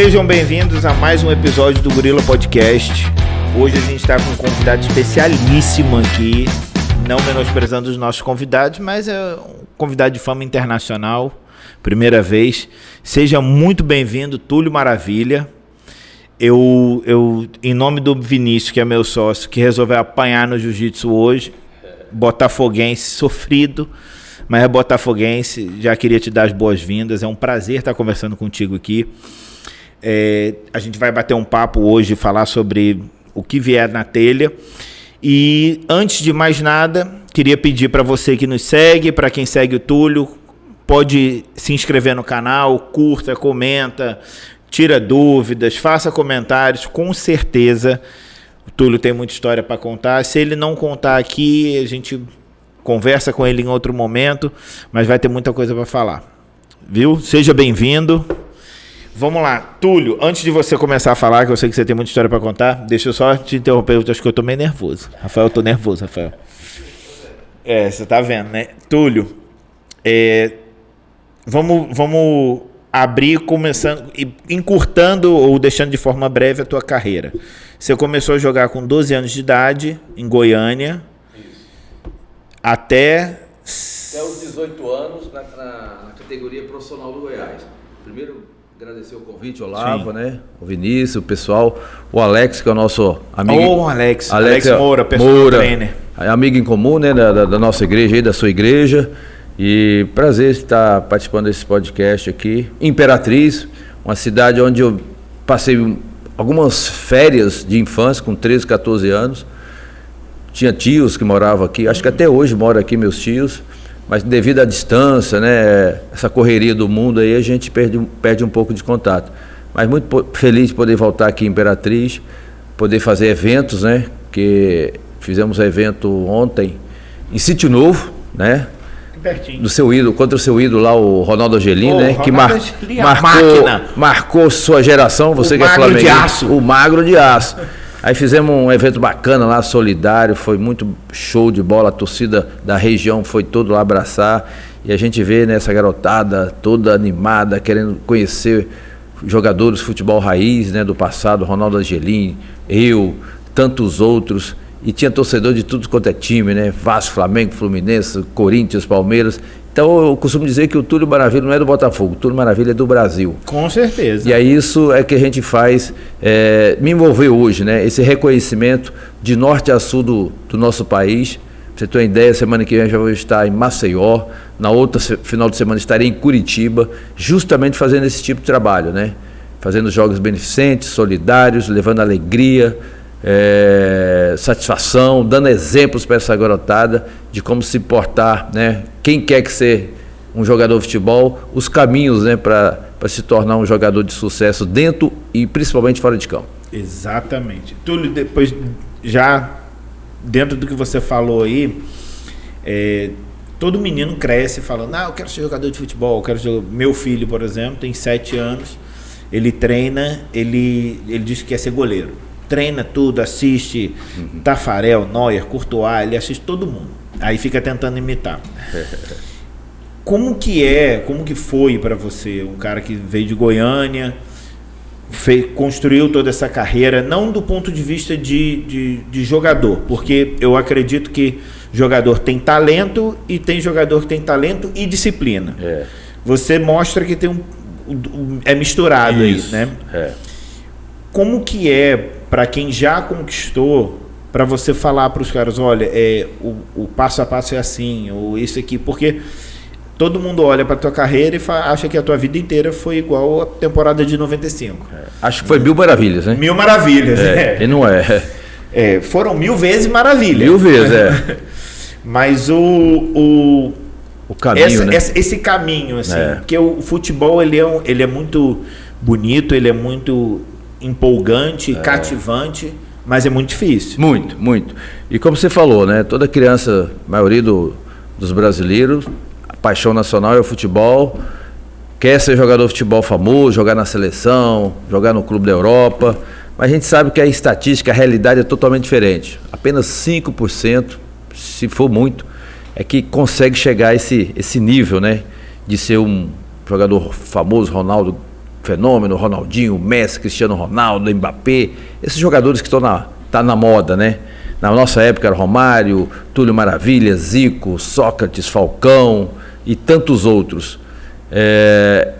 Sejam bem-vindos a mais um episódio do Gorila Podcast. Hoje a gente está com um convidado especialíssimo aqui, não menosprezando os nossos convidados, mas é um convidado de fama internacional, primeira vez. Seja muito bem-vindo, Túlio Maravilha. Eu, em nome do Vinícius, que é meu sócio, que resolveu apanhar no jiu-jitsu hoje, botafoguense, sofrido, mas é botafoguense, já queria te dar as boas-vindas. É um prazer estar conversando contigo aqui. A gente vai bater um papo hoje, falar sobre o que vier na telha. E antes de mais nada, queria pedir para você que nos segue, para quem segue o Túlio, pode se inscrever no canal, curta, comenta, tira dúvidas, faça comentários. Com certeza o Túlio tem muita história para contar. Se ele não contar aqui, a gente conversa com ele em outro momento, mas vai ter muita coisa para falar. Viu? Seja bem-vindo. Vamos lá, Túlio, antes de você começar a falar, que eu sei que você tem muita história para contar, deixa eu só te interromper, eu acho que eu tô meio nervoso. Rafael, eu tô nervoso, Rafael. Você tá vendo, né? Túlio, vamos abrir começando, encurtando ou deixando de forma breve a tua carreira. Você começou a jogar com 12 anos de idade, em Goiânia, até os 18 anos na categoria profissional do Goiás. Primeiro, agradecer o convite, Olavo, né? O Vinícius, o pessoal, o Alex, que é o nosso amigo. Alex Moura, personal trainer. Amigo em comum, né? Da nossa igreja aí, da sua igreja. E prazer estar participando desse podcast aqui. Imperatriz, uma cidade onde eu passei algumas férias de infância, com 13, 14 anos. Tinha tios que moravam aqui, acho que até hoje moram aqui meus tios. Mas devido à distância, né, essa correria do mundo aí, a gente perde um pouco de contato. Mas muito feliz de poder voltar aqui em Imperatriz, poder fazer eventos, né, que fizemos um evento ontem em Sítio Novo, né, do seu ídolo, contra o seu ídolo lá, o Ronaldo Angelim, né, que marcou sua geração, você que é flamenguista, o magro de aço. Aí fizemos um evento bacana lá, solidário, foi muito show de bola, a torcida da região foi todo lá abraçar, e a gente vê nessa garotada toda animada, querendo conhecer jogadores de futebol raiz, né, do passado, Ronaldo Angelim, eu, tantos outros, e tinha torcedor de tudo quanto é time, né, Vasco, Flamengo, Fluminense, Corinthians, Palmeiras. Então eu costumo dizer que o Túlio Maravilha não é do Botafogo, o Túlio Maravilha é do Brasil. Com certeza. E aí isso é que a gente faz, me envolver hoje, né? Esse reconhecimento de norte a sul do nosso país. Pra você ter uma ideia, semana que vem eu já vou estar em Maceió, na outra final de semana estarei em Curitiba, justamente fazendo esse tipo de trabalho, né? Fazendo jogos beneficentes, solidários, levando alegria, satisfação, dando exemplos para essa garotada de como se portar, né? Quem quer que ser um jogador de futebol, os caminhos, né, para se tornar um jogador de sucesso dentro e principalmente fora de campo. Exatamente. Túlio, depois, já dentro do que você falou aí, todo menino cresce falando, eu quero ser jogador de futebol, eu quero jogar. Meu filho, por exemplo, tem 7 anos, ele treina, ele diz que quer ser goleiro. Treina tudo, assiste Tafarel, Neuer, Courtois, ele assiste todo mundo. Aí fica tentando imitar. Como que foi para você, um cara que veio de Goiânia, construiu toda essa carreira, não do ponto de vista de jogador, porque eu acredito que jogador tem talento e tem jogador que tem talento e disciplina. Você mostra que tem é misturado. Isso. Aí, né? Como que para quem já conquistou, para você falar para os caras, olha, o passo a passo é assim, ou isso aqui, porque todo mundo olha para a tua carreira e acha que a tua vida inteira foi igual a temporada de 95. Acho que foi 1000 maravilhas, né? 1000 maravilhas, E não é. Foram 1000 vezes maravilha. 1000 vezes, Mas o caminho, né? Esse caminho, assim, porque o futebol, ele é muito bonito, ele é muito empolgante, cativante, mas é muito difícil. Muito, muito. E como você falou, né? Toda criança, a maioria dos brasileiros, a paixão nacional é o futebol, quer ser jogador de futebol famoso, jogar na seleção, jogar no clube da Europa, mas a gente sabe que a estatística, a realidade é totalmente diferente. Apenas 5%, se for muito, é que consegue chegar a esse nível, né? De ser um jogador famoso, Ronaldo, fenômeno, Ronaldinho, Messi, Cristiano Ronaldo, Mbappé, esses jogadores que estão na moda, né? Na nossa época era Romário, Túlio Maravilha, Zico, Sócrates, Falcão e tantos outros.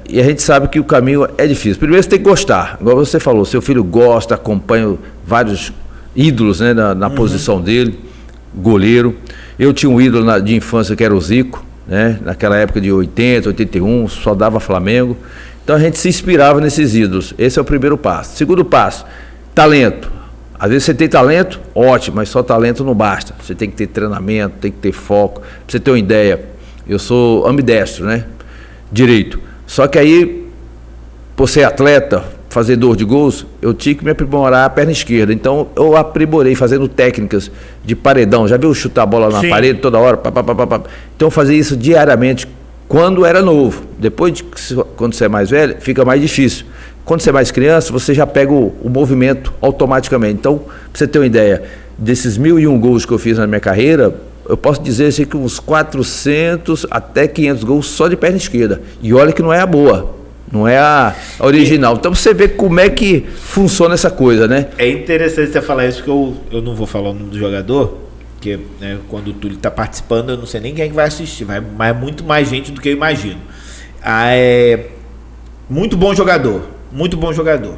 E a gente sabe que o caminho é difícil. Primeiro você tem que gostar, igual você falou, seu filho gosta, acompanha vários ídolos, né, na posição dele, goleiro. Eu tinha um ídolo de infância que era o Zico, né, naquela época de 80, 81, só dava Flamengo. Então a gente se inspirava nesses ídolos. Esse é o primeiro passo. Segundo passo, talento. Às vezes você tem talento, ótimo, mas só talento não basta. Você tem que ter treinamento, tem que ter foco. Pra você ter uma ideia, eu sou ambidestro, né? Direito. Só que aí, por ser atleta, fazedor de gols, eu tinha que me aprimorar a perna esquerda. Então eu aprimorei fazendo técnicas de paredão. Já viu chutar a bola na parede toda hora? Então eu fazia isso diariamente quando era novo. Depois, quando você é mais velho, fica mais difícil. Quando você é mais criança, você já pega o movimento automaticamente. Então, para você ter uma ideia, desses 1.001 gols que eu fiz na minha carreira, eu posso dizer assim, que uns 400 até 500 gols só de perna esquerda. E olha que não é a boa, não é a original. Então você vê como é que funciona essa coisa, né? É interessante você falar isso, porque eu não vou falar o nome do jogador, porque né, quando o Túlio está participando, eu não sei nem quem é que vai assistir, mas muito mais gente do que eu imagino. Muito bom jogador,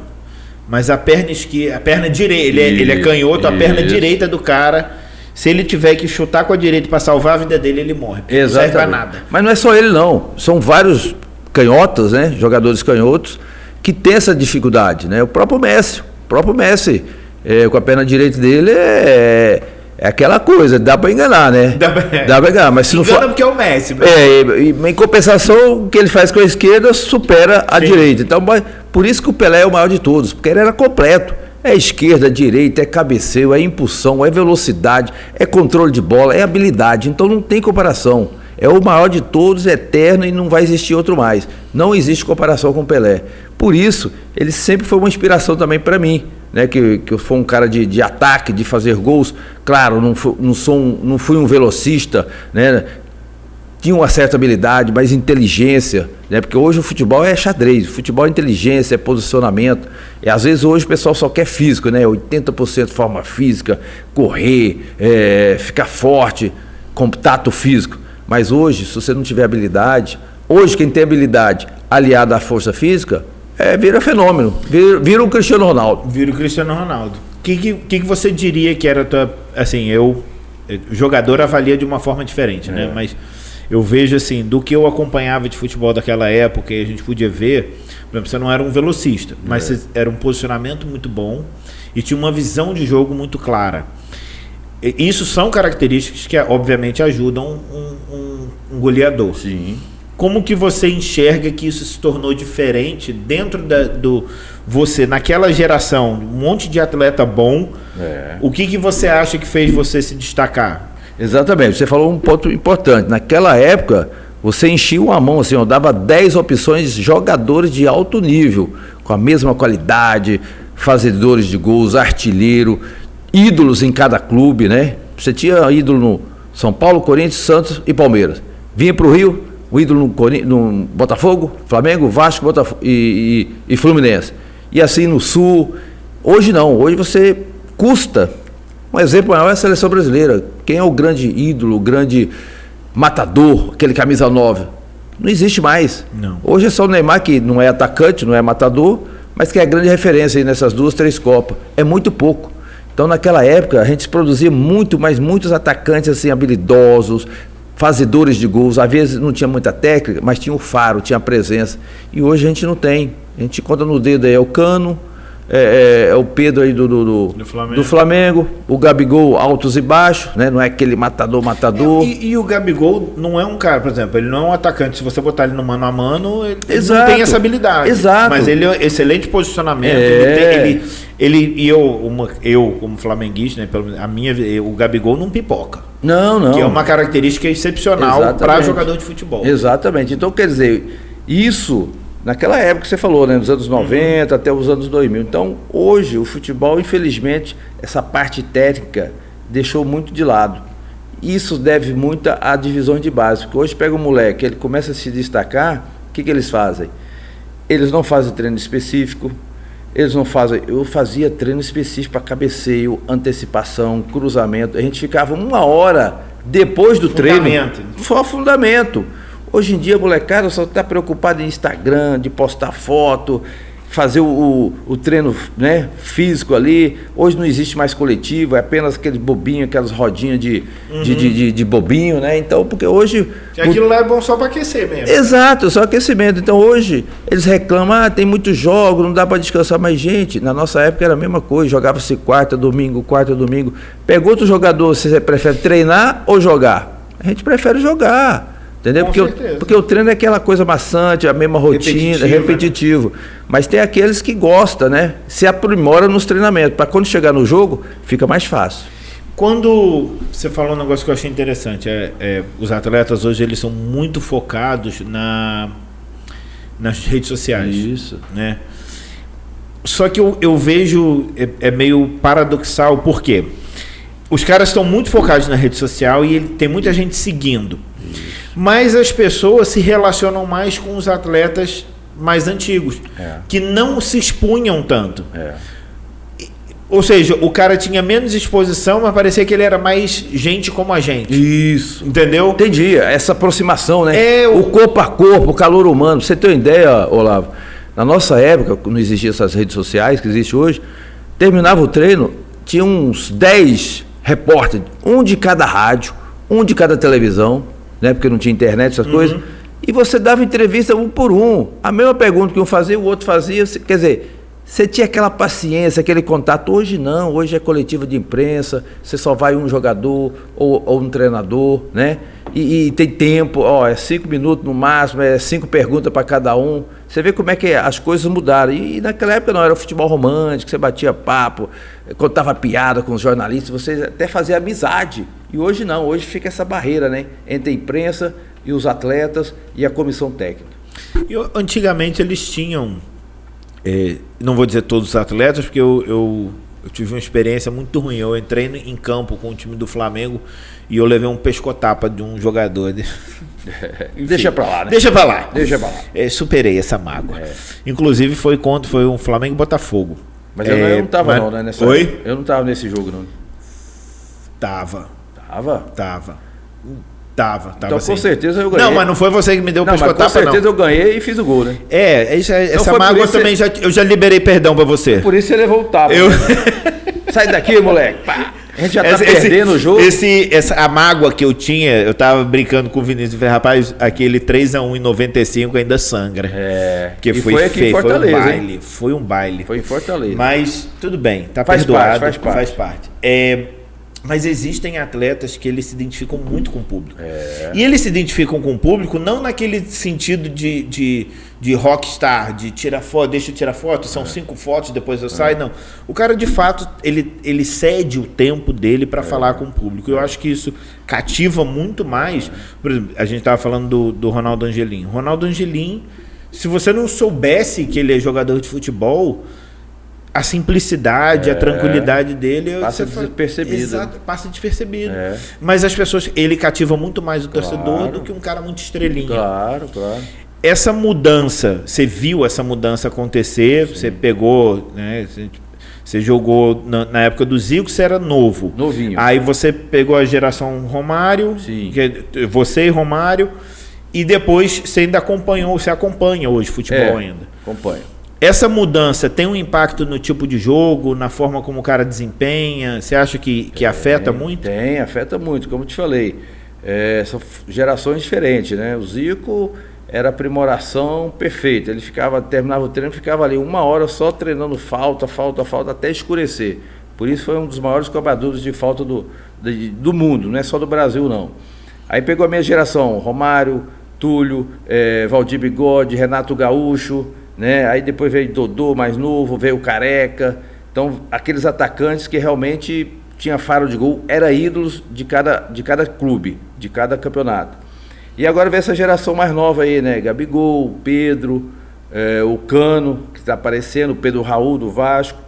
mas a perna esquerda, a perna direita, ele é canhoto, a perna direita do cara, se ele tiver que chutar com a direita para salvar a vida dele, ele morre. Não serve pra nada. Mas não é só ele não, são vários canhotos, né, jogadores canhotos, que tem essa dificuldade, né? O próprio Messi, com a perna direita dele é aquela coisa, dá para enganar, né? Dá para enganar, mas se não for... porque é o Messi. Em compensação, o que ele faz com a esquerda supera a direita. Então, por isso que o Pelé é o maior de todos, porque ele era completo. É esquerda, direita, é cabeceio, é impulsão, é velocidade, é controle de bola, é habilidade. Então não tem comparação. É o maior de todos, é eterno e não vai existir outro mais. Não existe comparação com o Pelé. Por isso, ele sempre foi uma inspiração também para mim, né? Que eu fui um cara de ataque, de fazer gols. Claro, não fui um velocista, né? Tinha uma certa habilidade, mas inteligência, né? Porque hoje o futebol é xadrez, o futebol é inteligência, é posicionamento. E às vezes hoje o pessoal só quer físico, né? 80% forma física, correr, ficar forte, contato físico. Mas hoje, se você não tiver habilidade, hoje quem tem habilidade aliada à força física, vira fenômeno, vira o Cristiano Ronaldo. Vira o Cristiano Ronaldo. O que você diria que era a tua... Assim, o jogador avalia de uma forma diferente, né? Mas eu vejo assim, do que eu acompanhava de futebol daquela época, e a gente podia ver, por exemplo, você não era um velocista, mas você era um posicionamento muito bom e tinha uma visão de jogo muito clara. Isso são características que, obviamente, ajudam um goleador. Sim. Como que você enxerga que isso se tornou diferente dentro do você, naquela geração, um monte de atleta bom, o que você acha que fez você se destacar? Exatamente, você falou um ponto importante. Naquela época, você enchia uma mão, assim, eu dava 10 opções de jogadores de alto nível, com a mesma qualidade, fazedores de gols, artilheiro, ídolos em cada clube, né? Você tinha ídolo no São Paulo, Corinthians, Santos e Palmeiras. Vinha para o Rio, o ídolo no Botafogo, Flamengo, Vasco, Botafogo e Fluminense. E assim no Sul. Hoje não, hoje você custa. Um exemplo maior é a seleção brasileira. Quem é o grande ídolo, o grande matador, aquele camisa 9? Não existe mais. Não. Hoje é só o Neymar, que não é atacante, não é matador, mas que é a grande referência aí nessas 2, 3 Copas. É muito pouco. Então, naquela época, a gente produzia muitos atacantes assim, habilidosos, fazedores de gols. Às vezes não tinha muita técnica, mas tinha o faro, tinha a presença. E hoje a gente não tem. A gente conta no dedo aí, é o Cano, é o Pedro aí do Flamengo, o Gabigol altos e baixos, né? Não é aquele matador. E o Gabigol não é um cara, por exemplo, ele não é um atacante. Se você botar ele no mano a mano, ele não tem essa habilidade. Exato. Mas ele é excelente posicionamento. Eu como flamenguista, né, o Gabigol não pipoca. Não. Que é uma característica excepcional para jogador de futebol. Exatamente. Então, quer dizer, isso naquela época que você falou, né, nos anos 90 até os anos 2000. Então, hoje, o futebol, infelizmente, essa parte técnica deixou muito de lado. Isso deve muito à divisão de base, porque hoje pega um moleque, ele começa a se destacar, o que eles fazem? eles não fazem treino específico, eles não fazem... Eu fazia treino específico para cabeceio, antecipação, cruzamento. A gente ficava 1 hora depois do treino. Só fundamento. Hoje em dia, a molecada só está preocupada em Instagram, de postar foto, fazer o treino, né, físico ali. Hoje não existe mais coletivo, é apenas aquele bobinho, aquelas rodinhas de bobinho, né? Então, porque hoje... Aquilo lá é bom só para aquecer mesmo. Exato, só aquecimento. Então hoje eles reclamam, tem muitos jogos, não dá para descansar. Mas, gente, na nossa época era a mesma coisa, jogava-se quarta, domingo. Pega outro jogador, você prefere treinar ou jogar? A gente prefere jogar. Entendeu? Porque o treino é aquela coisa maçante, a mesma rotina, repetitivo. Né? Mas tem aqueles que gostam, né? Se aprimora nos treinamentos. Para quando chegar no jogo, fica mais fácil. Quando você falou um negócio que eu achei interessante, os atletas hoje eles são muito focados nas redes sociais. Isso. Né? Só que eu vejo, meio paradoxal, por quê? Os caras estão muito focados na rede social e tem muita gente seguindo. Mas as pessoas se relacionam mais com os atletas mais antigos, que não se expunham tanto. Ou seja, o cara tinha menos exposição, mas parecia que ele era mais gente como a gente. Isso. Entendeu? Entendi. Essa aproximação, né? O corpo a corpo, o calor humano. Pra você ter uma ideia, Olavo, na nossa época, não existiam essas redes sociais que existem hoje, terminava o treino, tinha uns 10 repórteres, um de cada rádio, um de cada televisão, né? Porque não tinha internet, essas coisas. E você dava entrevista um por um. A mesma pergunta que um fazia, o outro fazia. Quer dizer, você tinha aquela paciência, aquele contato. Hoje não, hoje é coletiva de imprensa, você só vai um jogador ou um treinador, né? E tem tempo, é 5 minutos no máximo, 5 perguntas para cada um. Você vê como é que as coisas mudaram. E naquela época não era o futebol romântico, você batia papo, contava piada com os jornalistas, você até fazia amizade. E hoje não, hoje fica essa barreira, né? Entre a imprensa e os atletas e a comissão técnica. Antigamente eles tinham, não vou dizer todos os atletas, porque eu tive uma experiência muito ruim. Eu entrei em campo com o time do Flamengo e eu levei um pescotapa de um jogador. Enfim, deixa pra lá, né? Deixa pra lá. Superei essa mágoa. Inclusive foi um Flamengo e Botafogo. Mas eu não tava não, né? Oi? Eu não tava nesse jogo, não. Tava. Então sim. Com certeza eu ganhei. Não, mas não foi você que me deu o pescotapa, com certeza eu ganhei e fiz o gol, né? Essa mágoa também eu já liberei perdão pra você. Por isso você levou o tapa. Sai daqui, moleque. Pá. A gente já tá perdendo o jogo. A mágoa que eu tinha, eu tava brincando com o Vinícius e falei, rapaz, aquele 3-1 em 95 ainda sangra. Porque foi aqui feio, em Fortaleza, foi um baile. Foi em Fortaleza. Mas tudo bem, tá perdoado. Faz parte. Mas existem atletas que eles se identificam muito com o público. E eles se identificam com o público não naquele sentido de rockstar, de tirar foto, deixa eu tirar foto, são 5 fotos, depois eu saio. Não. O cara, de fato, ele cede o tempo dele para falar com o público. Eu acho que isso cativa muito mais. Por exemplo, a gente estava falando do Ronaldo Angelim. Ronaldo Angelim, se você não soubesse que ele é jogador de futebol, a simplicidade, a tranquilidade dele passa despercebido. Exato, passa despercebido. Mas as pessoas, ele cativa muito mais o torcedor do que um cara muito estrelinha. Claro. Essa mudança, você viu essa mudança acontecer? Sim. Você pegou, né? Você jogou na época do Zico, você era novinho. Aí você pegou a geração Romário, você e Romário, e depois você ainda acompanha hoje futebol ainda. Acompanho. Essa mudança tem um impacto no tipo de jogo, na forma como o cara desempenha? Você acha que afeta muito? Afeta muito, como eu te falei. São gerações diferentes, né? O Zico era aprimoração perfeita. Ele terminava o treino, ficava ali 1 hora só treinando falta, até escurecer. Por isso foi um dos maiores cobradores de falta do mundo, não é só do Brasil, não. Aí pegou a minha geração, Romário, Túlio, Valdir Bigode, Renato Gaúcho, né? Aí depois veio Dodô, mais novo, veio o Careca. Então, aqueles atacantes que realmente tinha faro de gol, eram ídolos de cada clube, de cada campeonato. E agora vem essa geração mais nova aí, né? Gabigol, Pedro, o Cano, que está aparecendo, o Pedro Raul do Vasco.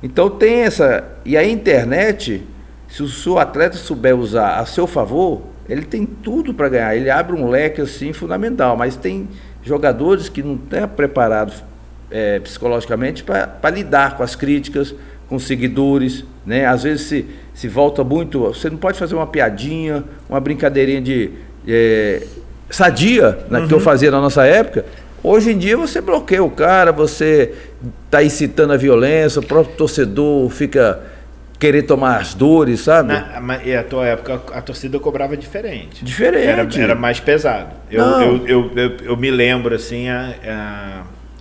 Então tem essa... E a internet, se o seu atleta souber usar a seu favor, ele tem tudo para ganhar. Ele abre um leque assim fundamental, mas tem jogadores que não estão preparados psicologicamente para lidar com as críticas, com os seguidores, né? Às vezes se volta muito, você não pode fazer uma piadinha, uma brincadeirinha de sadia, né, que eu fazia na nossa época. Hoje em dia você bloqueia o cara, você está incitando a violência, o próprio torcedor fica querer tomar as dores, sabe? E a tua época a torcida cobrava diferente. Diferente. Era mais pesado. Eu me lembro assim,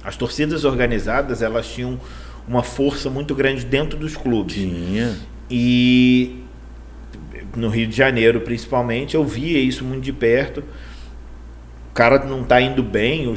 as torcidas organizadas, elas tinham uma força muito grande dentro dos clubes. Tinha. E no Rio de Janeiro, principalmente, eu via isso muito de perto. O cara não tá indo bem,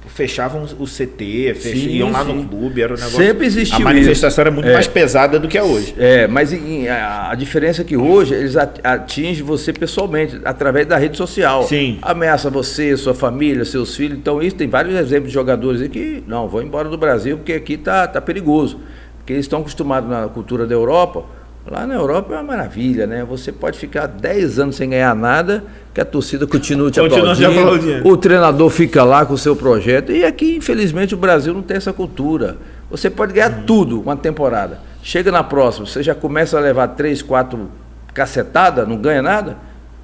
fechavam o CT, iam lá no clube, era um negócio... Sempre existiu a manifestação era muito mais pesada do que é hoje. Mas a diferença é que hoje eles atingem você pessoalmente, através da rede social. Sim. Ameaça você, sua família, seus filhos. Então isso tem vários exemplos de jogadores aí que, não, vou embora do Brasil porque aqui tá perigoso. Porque eles estão acostumados na cultura da Europa. Lá na Europa é uma maravilha, né? Você pode ficar 10 anos sem ganhar nada, que a torcida continua te aplaudindo. O treinador fica lá com o seu projeto. E aqui, infelizmente, o Brasil não tem essa cultura. Você pode ganhar tudo uma temporada. Chega na próxima, você já começa a levar 3, 4 cacetadas, não ganha nada,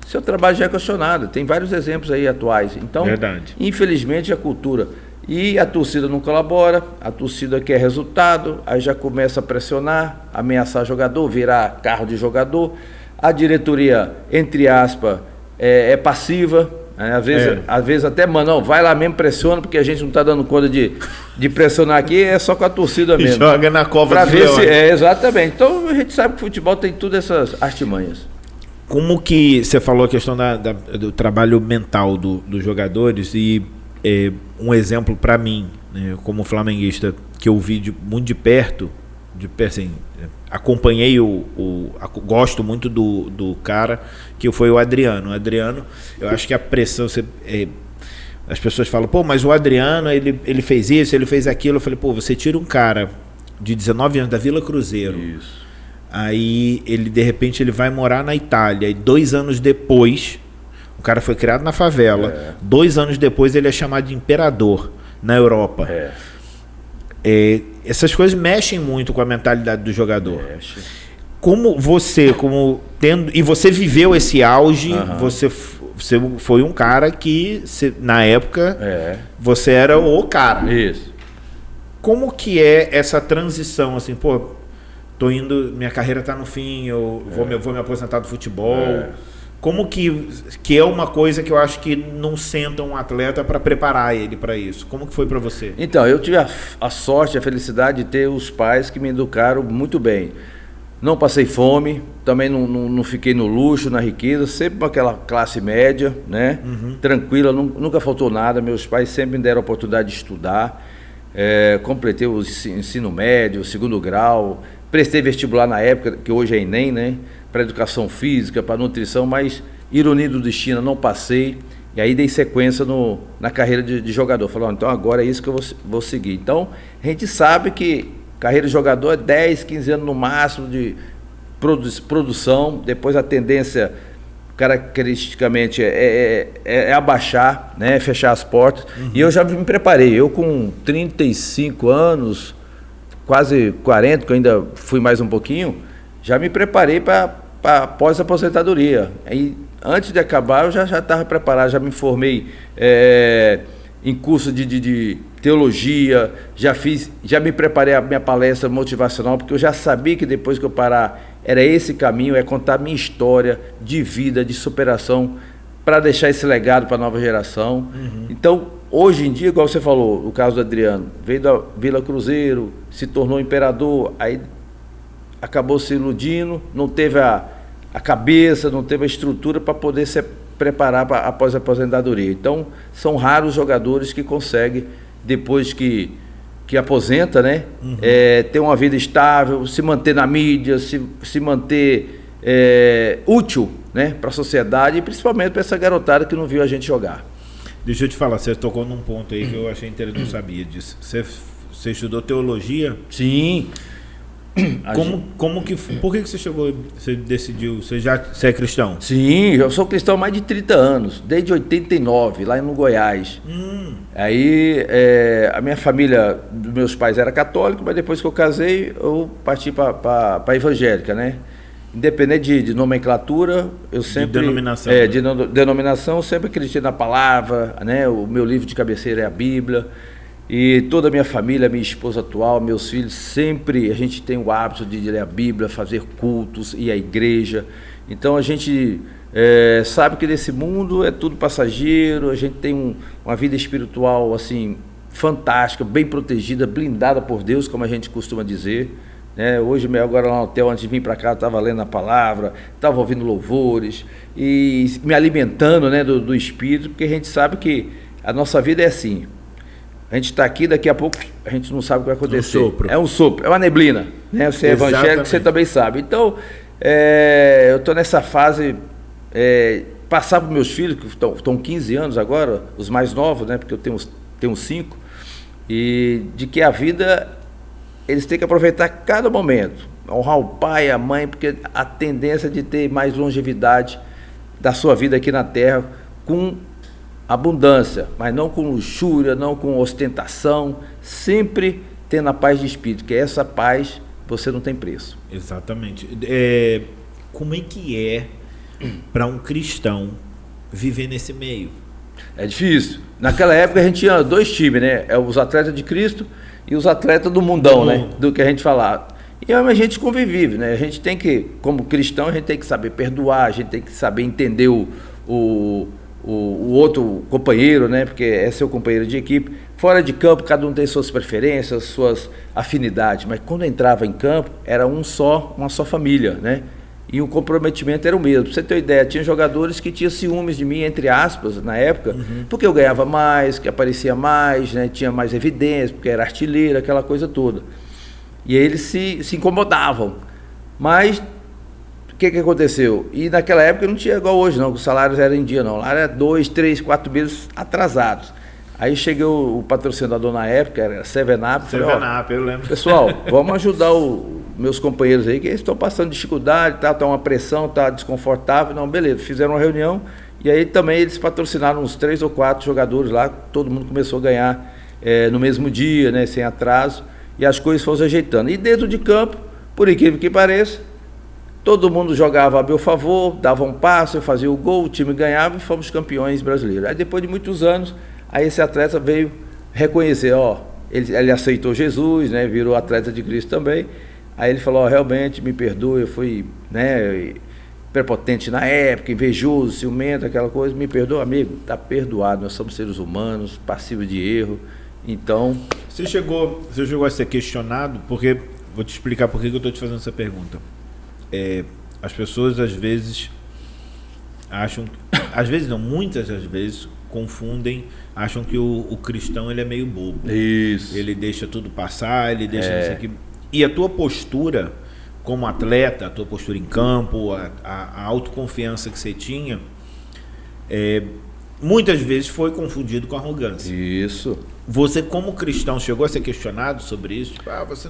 seu trabalho já é questionado. Tem vários exemplos aí atuais. Então, verdade. Infelizmente, a cultura... E a torcida não colabora, a torcida quer resultado, aí já começa a pressionar, ameaçar jogador, virar carro de jogador. A diretoria, entre aspas, é passiva, né? Às vezes até, mano, vai lá mesmo, pressiona, porque a gente não está dando conta de pressionar aqui, é só com a torcida mesmo. Joga na cova pra ver se exatamente. Então a gente sabe que o futebol tem todas essas artimanhas. Como que você falou a questão do trabalho mental dos jogadores e... um exemplo para mim, né, como flamenguista, que eu vi muito de perto, assim, acompanhei gosto muito do cara, que foi o Adriano. O Adriano, eu acho que a pressão, as pessoas falam, pô, mas o Adriano, ele fez isso, ele fez aquilo. Eu falei, pô, você tira um cara de 19 anos da Vila Cruzeiro, isso. Aí de repente ele vai morar na Itália, e 2 anos depois... O cara foi criado na favela. 2 anos depois ele é chamado de imperador na Europa. Essas coisas mexem muito com a mentalidade do jogador. Como você, e você viveu esse auge, você foi um cara que, na época, você era o cara. Isso. Como que é essa transição, assim, pô, tô indo, minha carreira tá no fim, eu vou me aposentar do futebol... Como que é uma coisa que eu acho que não senta um atleta para preparar ele para isso? Como que foi para você? Então, eu tive a sorte, a felicidade de ter os pais que me educaram muito bem. Não passei fome, também não fiquei no luxo, na riqueza, sempre com aquela classe média, né? Tranquila, nunca faltou nada. Meus pais sempre me deram a oportunidade de estudar. Completei o ensino médio, o 2º grau, prestei vestibular na época, que hoje é Enem, né? Para educação física, para nutrição, mas ironia do destino, não passei. E aí dei sequência na carreira de jogador. Falei, então agora é isso que eu vou seguir. Então, a gente sabe que carreira de jogador é 10, 15 anos no máximo de produção. Depois a tendência, caracteristicamente, é abaixar, né? Fechar as portas. E eu já me preparei. Eu com 35 anos, quase 40, que eu ainda fui mais um pouquinho, já me preparei para pós-aposentadoria. Aí, antes de acabar, eu já estava preparado, já me formei em curso de teologia, já me preparei a minha palestra motivacional, porque eu já sabia que depois que eu parar, era esse caminho, contar minha história de vida, de superação, para deixar esse legado para a nova geração. Então, hoje em dia, igual você falou, o caso do Adriano, veio da Vila Cruzeiro, se tornou imperador, aí acabou se iludindo, não teve a cabeça, não teve a estrutura para poder se preparar após a aposentadoria. Então, são raros os jogadores que conseguem, depois que aposenta, né, ter uma vida estável, se manter na mídia, se manter útil, né, para a sociedade e principalmente para essa garotada que não viu a gente jogar. Deixa eu te falar, você tocou num ponto aí que eu achei interessante, não sabia disso. Você estudou teologia? Sim. Por que você você decidiu, você é cristão? Sim, eu sou cristão há mais de 30 anos, desde 89, lá no Goiás. Aí a minha família, dos meus pais era católico, mas depois que eu casei, eu parti para a evangélica, né? Independente de nomenclatura, eu sempre... De denominação. Denominação, eu sempre acreditei na palavra, né? O meu livro de cabeceira é a Bíblia. E toda a minha família, minha esposa atual, meus filhos, sempre a gente tem o hábito de ler a Bíblia, fazer cultos, ir à igreja. Então a gente sabe que nesse mundo é tudo passageiro, a gente tem uma vida espiritual assim fantástica, bem protegida, blindada por Deus, como a gente costuma dizer. Hoje, agora lá no hotel, antes de vir para cá, eu estava lendo a palavra, estava ouvindo louvores e me alimentando, né, do Espírito, porque a gente sabe que a nossa vida é assim. A gente está aqui, daqui a pouco a gente não sabe o que vai acontecer. É um sopro, é uma neblina, né? Você é evangélico, você também sabe. Então, eu estou nessa fase, passar para os meus filhos, que estão 15 anos agora, os mais novos, né? Porque eu tenho 5, e de que a vida, eles têm que aproveitar cada momento, honrar o pai, a mãe, porque a tendência de ter mais longevidade da sua vida aqui na Terra, com abundância, mas não com luxúria, não com ostentação, sempre tendo a paz de espírito, que essa paz você não tem preço. Exatamente. Como é que é para um cristão viver nesse meio? É difícil. Naquela época a gente tinha 2 times, né? Os atletas de Cristo e os atletas do mundão, né? Do que a gente falava. E a gente convive, né? A gente tem que, como cristão, a gente tem que saber perdoar, a gente tem que saber entender o outro companheiro, né? Porque é seu companheiro de equipe. Fora de campo, cada um tem suas preferências, suas afinidades, mas quando entrava em campo, era uma só família, né? E o comprometimento era o mesmo. Pra você ter uma ideia, tinha jogadores que tinham ciúmes de mim, entre aspas, na época, porque eu ganhava mais, que aparecia mais, né? Tinha mais evidência, porque era artilheiro, aquela coisa toda. E aí eles se incomodavam. Mas o que aconteceu? E naquela época não tinha igual hoje, não, que os salários eram em dia, não. Lá era 2, 3, 4 meses atrasados. Aí chegou o patrocinador na época, era Seven-Up. Seven-Up, eu lembro. Pessoal, vamos ajudar meus companheiros aí, que eles estão passando dificuldade, tá uma pressão, tá desconfortável. Não, beleza, fizeram uma reunião e aí também eles patrocinaram uns 3 ou 4 jogadores lá, todo mundo começou a ganhar no mesmo dia, né, sem atraso, e as coisas foram se ajeitando. E dentro de campo, por incrível que pareça, todo mundo jogava a meu favor, dava um passo, eu fazia o gol, o time ganhava e fomos campeões brasileiros. Aí depois de muitos anos, aí esse atleta veio reconhecer, ele aceitou Jesus, né, virou atleta de Cristo também. Aí ele falou, realmente me perdoe, eu fui, né, prepotente na época, invejoso, ciumento, aquela coisa, me perdoa, amigo, tá perdoado, nós somos seres humanos, passíveis de erro. Então, você chegou a ser questionado, porque vou te explicar por que eu estou te fazendo essa pergunta. As pessoas às vezes acham, às vezes não, muitas das vezes confundem, acham que o cristão ele é meio bobo. Isso. Ele deixa tudo passar, ele deixa isso aqui. E a tua postura como atleta, a tua postura em campo, a autoconfiança que você tinha, muitas vezes foi confundido com arrogância. Isso. Você como cristão chegou a ser questionado sobre isso? Tipo, você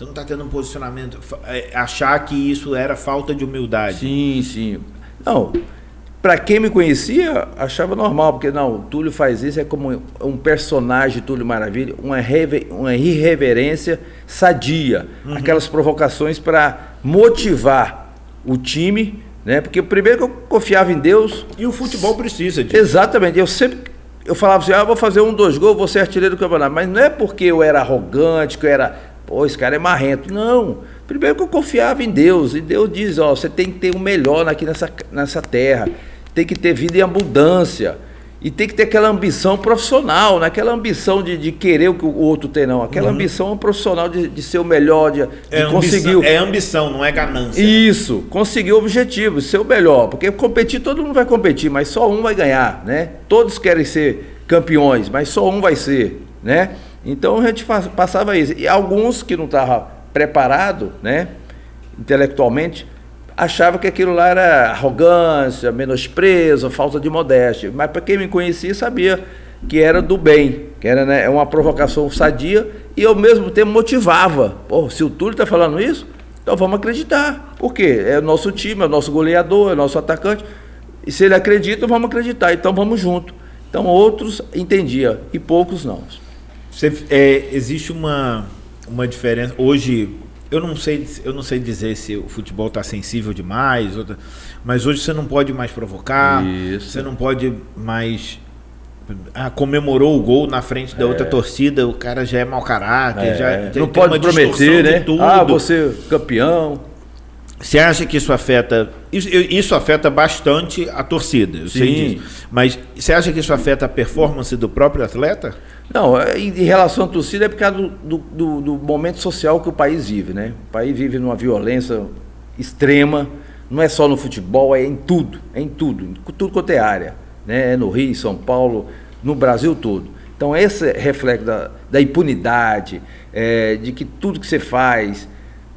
não está tendo um posicionamento, achar que isso era falta de humildade. Sim. Não, para quem me conhecia, achava normal, porque não, o Túlio faz isso, é como um personagem, Túlio Maravilha, uma irreverência sadia, aquelas provocações para motivar o time, né? Porque primeiro que eu confiava em Deus. E o futebol precisa disso. Exatamente, eu falava assim, vou fazer 1, 2 gols, vou ser artilheiro do campeonato, mas não é porque eu era arrogante, que eu era, esse cara é marrento, não. Primeiro que eu confiava em Deus, e Deus diz, você tem que ter o melhor aqui nessa terra, tem que ter vida em abundância, e tem que ter aquela ambição profissional, não é aquela ambição de querer o que o outro tem, não, aquela ambição profissional de ser o melhor, de conseguir... É ambição, não é ganância. Isso, conseguir o objetivo, ser o melhor, porque competir, todo mundo vai competir, mas só um vai ganhar, né? Todos querem ser campeões, mas só um vai ser, né? Então a gente passava isso, e alguns que não estavam preparados, né, intelectualmente, achava que aquilo lá era arrogância, menosprezo, falta de modéstia. Mas para quem me conhecia sabia que era do bem, que era, né, uma provocação sadia e ao mesmo tempo motivava. Pô, se o Túlio está falando isso, então vamos acreditar. Por quê? É o nosso time, é o nosso goleador, é o nosso atacante. E se ele acredita, vamos acreditar. Então vamos junto. Então outros entendiam e poucos não. Existe uma diferença. Hoje, eu não sei dizer se o futebol está sensível demais, mas hoje você não pode mais provocar, você não pode mais... comemorou o gol na frente da outra torcida, o cara já é mau caráter, já não pode prometer, né? Tudo. Você campeão. Você acha que isso afeta... Isso afeta bastante a torcida, eu sei disso. Mas você acha que isso afeta a performance do próprio atleta? Não, em relação à torcida é por causa do momento social que o país vive, né? O país vive numa violência extrema, não é só no futebol, é em tudo quanto é área, né? É no Rio, São Paulo, no Brasil todo. Então esse reflexo da impunidade, de que tudo que você faz...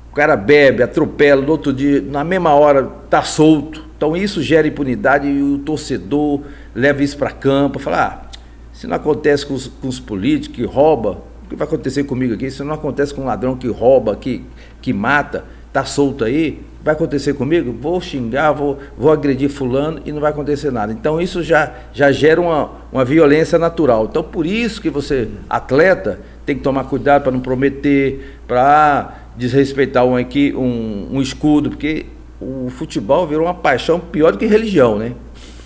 O cara bebe, atropela, no outro dia, na mesma hora, está solto. Então isso gera impunidade e o torcedor leva isso para campo. Fala, se não acontece com os políticos que roubam, o que vai acontecer comigo aqui? Se não acontece com um ladrão que rouba, que mata, está solto aí, vai acontecer comigo? Vou xingar, vou agredir fulano e não vai acontecer nada. Então isso já gera uma violência natural. Então por isso que você, atleta, tem que tomar cuidado para não prometer, para... desrespeitar um escudo, porque o futebol virou uma paixão pior do que religião, né?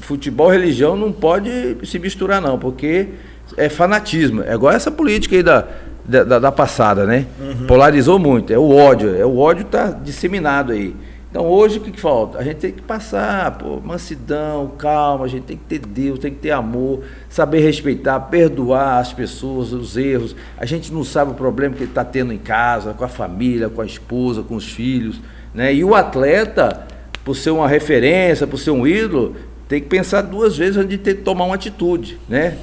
Futebol e religião não pode se misturar não, porque é fanatismo, é igual essa política aí da passada, né? Polarizou muito, é o ódio está disseminado aí. Então hoje o que falta? A gente tem que passar, mansidão, calma, a gente tem que ter Deus, tem que ter amor, saber respeitar, perdoar as pessoas, os erros. A gente não sabe o problema que ele está tendo em casa, com a família, com a esposa, com os filhos, né? E o atleta, por ser uma referência, por ser um ídolo, tem que pensar duas vezes antes de ter que tomar uma atitude, né?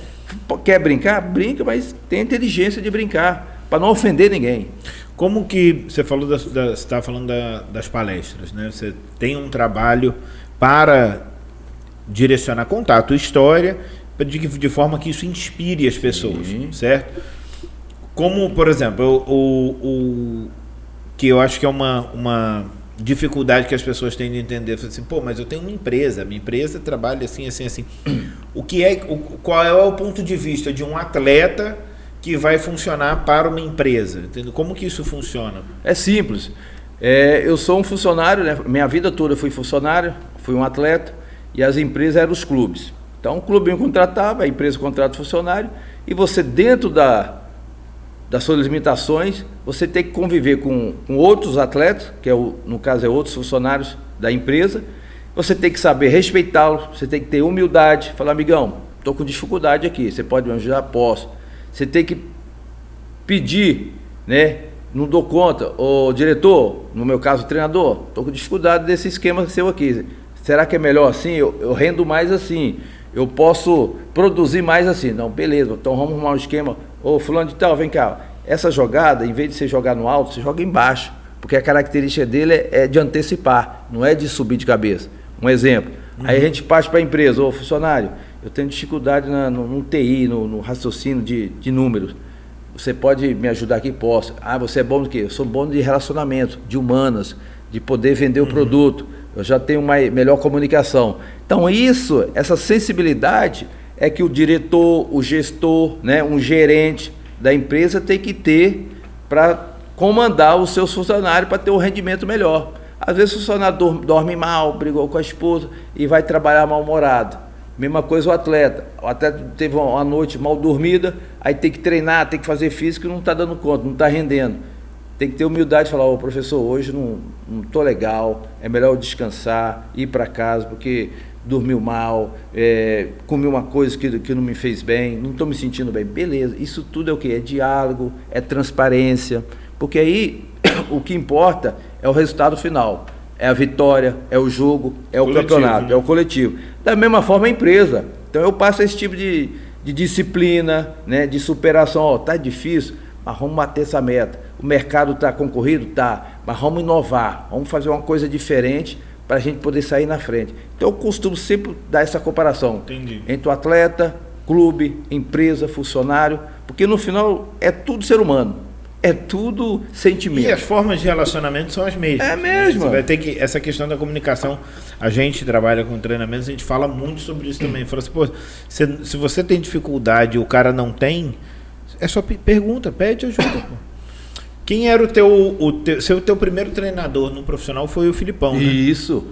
Quer brincar? Brinca, mas tem a inteligência de brincar, para não ofender ninguém. Como que você falou você estava falando das palestras, né? Você tem um trabalho para direcionar, contar a tua história de forma que isso inspire as pessoas, certo? Como, por exemplo, que eu acho que é uma dificuldade que as pessoas têm de entender, assim, mas eu tenho uma empresa, minha empresa trabalha assim. Qual é o ponto de vista de um atleta que vai funcionar para uma empresa? Entendeu? Como que isso funciona? É simples. Eu sou um funcionário, né? Minha vida toda eu fui funcionário, fui um atleta, e as empresas eram os clubes. Então o clube me contratava, a empresa contrata o funcionário, e você dentro das suas limitações, você tem que conviver com outros atletas, que no caso outros funcionários da empresa. Você tem que saber respeitá-los, você tem que ter humildade, falar, amigão, estou com dificuldade aqui, você pode me ajudar? Posso. Você tem que pedir, né? Não dou conta. Ô diretor, no meu caso treinador, estou com dificuldade desse esquema seu aqui. Será que é melhor assim? Eu rendo mais assim. Eu posso produzir mais assim. Não, beleza, então vamos arrumar um esquema. Ô fulano de tal, vem cá. Essa jogada, em vez de você jogar no alto, você joga embaixo. Porque a característica dele é de antecipar, não é de subir de cabeça. Um exemplo. Aí a gente parte para a empresa, ô funcionário, eu tenho dificuldade no TI, no raciocínio de números. Você pode me ajudar aqui? Posso. Você é bom do quê? Eu sou bom de relacionamento, de humanas, de poder vender o produto. Eu já tenho uma melhor comunicação. Então essa sensibilidade é que o diretor, o gestor, né, um gerente da empresa tem que ter para comandar os seus funcionários para ter um rendimento melhor. Às vezes o funcionário dorme mal, brigou com a esposa e vai trabalhar mal-humorado. Mesma coisa o atleta teve uma noite mal dormida, aí tem que treinar, tem que fazer físico e não está dando conta, não está rendendo. Tem que ter humildade e falar, professor, hoje não estou legal, é melhor eu descansar, ir para casa, porque dormiu mal, comi uma coisa que não me fez bem, não estou me sentindo bem. Beleza, isso tudo é o quê? É diálogo, é transparência, porque aí o que importa é o resultado final. É a vitória, é o jogo, é o campeonato, né? É o coletivo. Da mesma forma a empresa. Então eu passo esse tipo de disciplina, né, de superação. Tá difícil, mas vamos bater essa meta. O mercado está concorrido? Tá, mas vamos inovar, vamos fazer uma coisa diferente para a gente poder sair na frente. Então eu costumo sempre dar essa comparação. Entendi. Entre o atleta, clube, empresa, funcionário, porque no final é tudo ser humano. é tudo sentimento. E as formas de relacionamento são as mesmas. É mesmo. Você vai ter que, essa questão da comunicação, a gente trabalha com treinamentos, a gente fala muito sobre isso também. Fala assim, pô, se você tem dificuldade e o cara não tem, é só pergunta, pede ajuda, pô. Quem era o teu primeiro treinador no profissional foi o Filipão, né? Isso.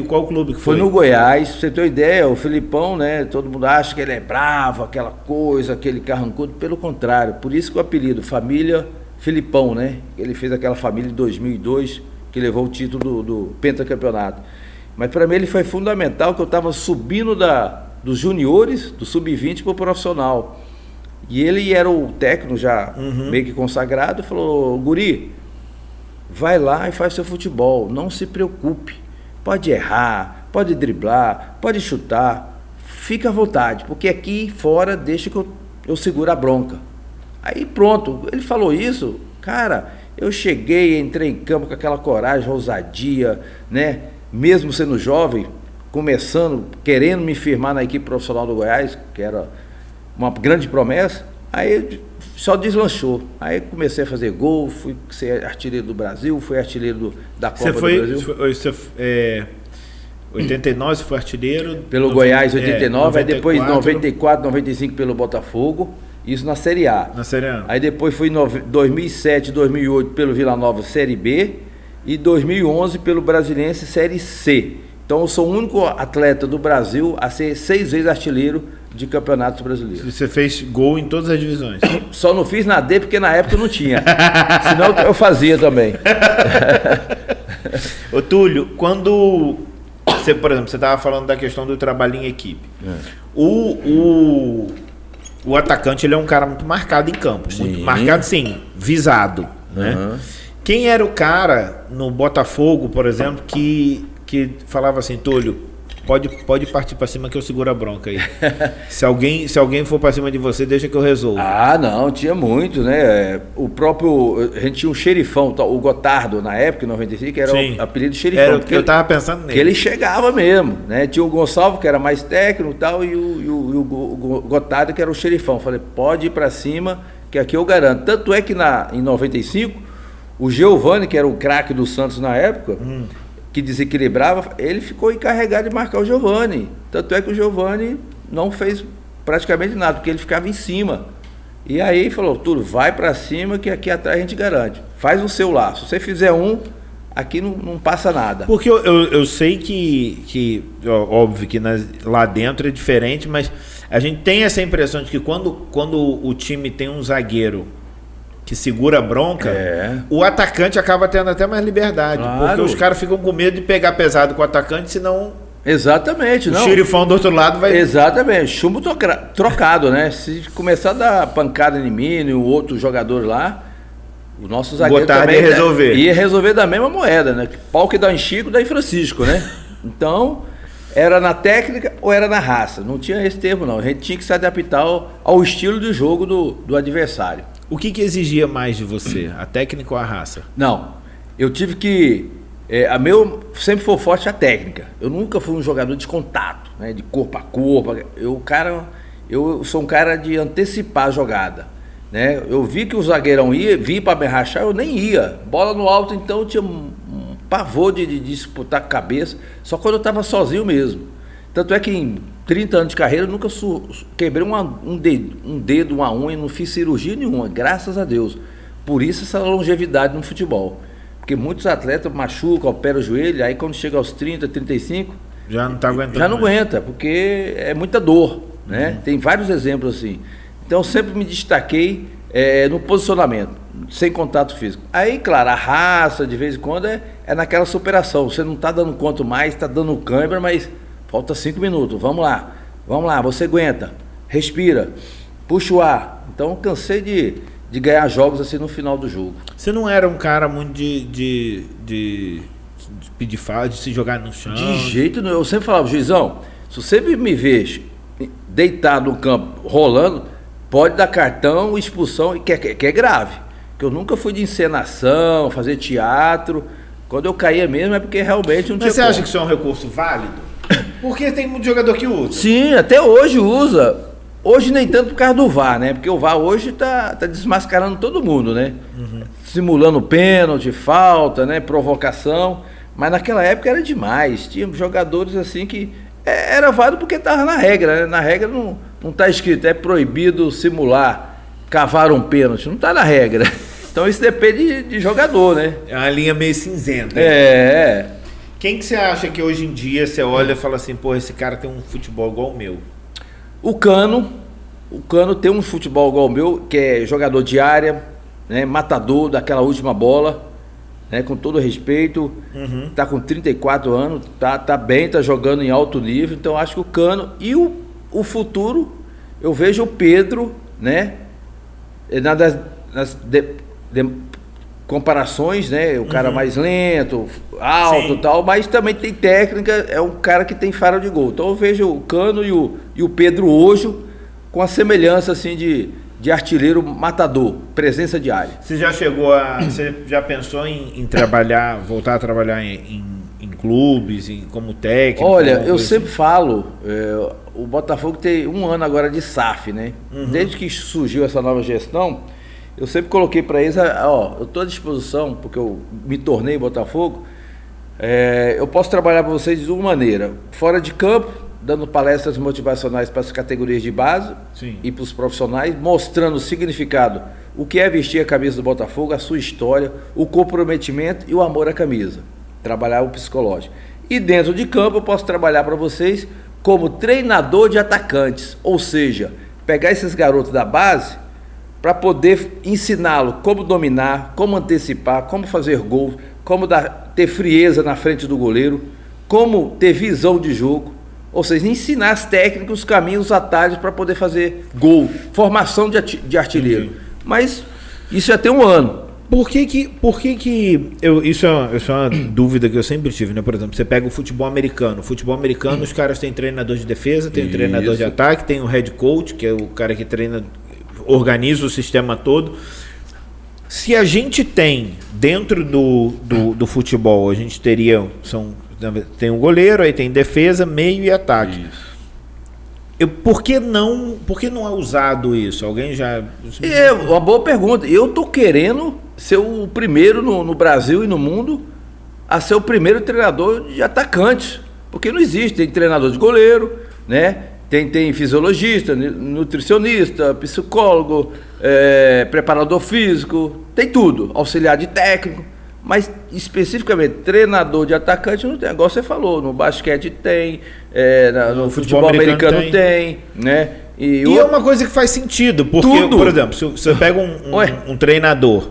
Qual clube que foi? Foi no Goiás, pra você ter uma ideia, o Filipão, né? Todo mundo acha que ele é bravo, aquela coisa, aquele carrancudo, pelo contrário. Por isso que o apelido, Família Filipão, né? Ele fez aquela família em 2002, que levou o título do pentacampeonato. Mas para mim ele foi fundamental, que eu estava subindo dos juniores, do sub-20 para o profissional. E ele era o técnico já meio que consagrado, falou, guri, vai lá e faz seu futebol, não se preocupe. Pode errar, pode driblar, pode chutar, fica à vontade, porque aqui fora deixa que eu seguro a bronca. Aí pronto, ele falou isso, cara, eu cheguei, entrei em campo com aquela coragem, ousadia, né? Mesmo sendo jovem, começando, querendo me firmar na equipe profissional do Goiás, que era uma grande promessa, aí só deslanchou. Aí comecei a fazer gol, fui ser artilheiro do Brasil, fui artilheiro da Copa do Brasil. 89 você foi artilheiro? Pelo Goiás, 89, aí depois 94, 95 pelo Botafogo, isso na Série A. Na Série A. Aí depois fui em 2007, 2008 pelo Vila Nova Série B e 2011 pelo Brasiliense Série C. Então eu sou o único atleta do Brasil a ser 6 vezes artilheiro de campeonatos brasileiros. Você fez gol em todas as divisões? Só não fiz na D porque na época não tinha. Senão eu fazia também. Ô Túlio, quando você, por exemplo, você estava falando da questão do trabalho em equipe. O atacante, ele é um cara muito marcado em campo. Muito marcado, sim, visado, né? Quem era o cara no Botafogo, por exemplo, que falava assim, Túlio, pode partir para cima que eu seguro a bronca aí. se alguém for para cima de você, deixa que eu resolvo. Ah, não, tinha muito, né? O próprio, a gente tinha um xerifão, o Gotardo, na época, em 95, que era o apelido de xerifão. Era o que eu tava pensando nele. Que ele chegava mesmo, né? Tinha o Gonçalves, que era mais técnico e tal, e o Gotardo, que era o xerifão. Falei, pode ir para cima, que aqui eu garanto. Tanto é que em 95, o Giovani, que era o craque do Santos na época, que desequilibrava, ele ficou encarregado de marcar o Giovani. Tanto é que o Giovani não fez praticamente nada, porque ele ficava em cima. E aí falou, Túlio, vai para cima que aqui atrás a gente garante. Faz o seu lá. Se você fizer aqui não passa nada. Porque eu sei que óbvio que lá dentro é diferente, mas a gente tem essa impressão de que quando o time tem um zagueiro que segura a bronca, o atacante acaba tendo até mais liberdade. Claro. Porque os caras ficam com medo de pegar pesado com o atacante, senão... Exatamente. O xerifão do outro lado vai... Exatamente. Chumbo trocado, né? Se começar a dar pancada em mim e o outro jogador lá, o nosso zagueiro também ia resolver da mesma moeda, né? Pau que dá em Chico, dá em Francisco, né? Então, era na técnica ou era na raça. Não tinha esse termo, não. A gente tinha que se adaptar ao estilo de jogo do adversário. O que exigia mais de você, a técnica ou a raça? Não, eu tive que... sempre foi forte a técnica. Eu nunca fui um jogador de contato, né, de corpo a corpo. Eu sou um cara de antecipar a jogada, né? Eu vi que o zagueirão vinha para me rachar, eu nem ia. Bola no alto, então eu tinha um pavor de disputar com a cabeça, só quando eu estava sozinho mesmo. Tanto é que em 30 anos de carreira eu nunca quebrei um dedo, uma unha, não fiz cirurgia nenhuma, graças a Deus. Por isso essa longevidade no futebol. Porque muitos atletas machucam, operam o joelho, aí quando chega aos 30, 35... Já não está aguentando. Já não aguenta, porque é muita dor, né? Tem vários exemplos assim. Então eu sempre me destaquei no posicionamento, sem contato físico. Aí, claro, a raça, de vez em quando, é naquela superação. Você não está dando quanto mais, está dando câimbra, mas... Falta 5 minutos, vamos lá, você aguenta, respira, puxa o ar. Então cansei de ganhar jogos assim no final do jogo. Você não era um cara muito de pedir falta, de se jogar no chão? De jeito nenhum, eu sempre falava, juizão, se você me vê deitado no campo, rolando, pode dar cartão, expulsão, que é grave. Que eu nunca fui de encenação, fazer teatro. Quando eu caía mesmo é porque realmente não tinha. Mas você acha que isso é um recurso válido? Porque tem muito jogador que usa. Sim, até hoje usa. Hoje nem tanto por causa do VAR, né? Porque o VAR hoje tá desmascarando todo mundo, né? Simulando pênalti, falta, né? Provocação. Mas naquela época era demais. Tinha jogadores assim que era válido porque estava na regra, né? Na regra não tá escrito, é proibido simular, cavar um pênalti. Não tá na regra. Então isso depende de jogador, né? É uma linha meio cinzenta. Quem que você acha que hoje em dia você olha e fala assim, pô, esse cara tem um futebol igual o meu? O Cano tem um futebol igual o meu, que é jogador de área, né, matador daquela última bola, né, com todo respeito, tá com 34 anos, tá bem, tá jogando em alto nível, então acho que o Cano e o futuro, eu vejo o Pedro, né, nas comparações, né, o cara mais lento, alto e tal, mas também tem técnica, é um cara que tem faro de gol. Então eu vejo o Cano e o Pedro hoje com a semelhança assim de artilheiro matador, presença de área. Você já pensou em trabalhar, voltar a trabalhar em clubes, como técnico? Olha, eu sempre falo, o Botafogo tem 1 ano agora de SAF, né? Desde que surgiu essa nova gestão, eu sempre coloquei para eles, eu estou à disposição, porque eu me tornei Botafogo, eu posso trabalhar para vocês de uma maneira, fora de campo, dando palestras motivacionais para as categorias de base. Sim. E para os profissionais, mostrando o significado, o que é vestir a camisa do Botafogo, a sua história, o comprometimento e o amor à camisa. Trabalhar o psicológico. E dentro de campo eu posso trabalhar para vocês como treinador de atacantes, ou seja, pegar esses garotos da base para poder ensiná-lo como dominar, como antecipar, como fazer gol, como ter frieza na frente do goleiro, como ter visão de jogo, ou seja, ensinar as técnicas, os caminhos, os atalhos para poder fazer gol, formação de artilheiro. Mas isso já tem 1 ano. Por que isso é uma dúvida que eu sempre tive, né? Por exemplo, você pega o futebol americano. O futebol americano, os caras têm treinador de defesa, tem treinador de ataque, tem o head coach, que é o cara que treina, organiza o sistema todo. Se a gente tem dentro do futebol, a gente teria tem um goleiro, aí tem defesa, meio e ataque. Por que não é usado isso? Alguém já... É uma boa pergunta. Eu tô querendo ser o primeiro no Brasil e no mundo a ser o primeiro treinador de atacantes, porque não existe. Tem treinador de goleiro, né? Tem fisiologista, nutricionista, psicólogo, preparador físico, tem tudo, auxiliar de técnico. Mas especificamente treinador de atacante não tem, igual você falou, no basquete tem, no futebol americano tem, né? E é uma coisa que faz sentido, porque, por exemplo, se você pega um treinador,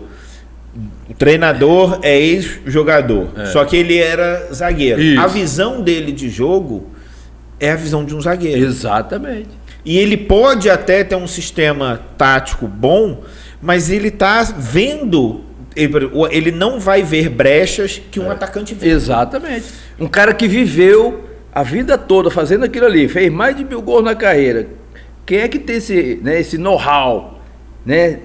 o treinador é ex-jogador, só que ele era zagueiro. Isso. A visão dele de jogo é a visão de um zagueiro. Exatamente. E ele pode até ter um sistema tático bom, mas ele está vendo... Ele não vai ver brechas que um atacante vê. Exatamente. Um cara que viveu a vida toda fazendo aquilo ali, fez mais de 1000 gols na carreira. Quem é que tem esse know-how, né?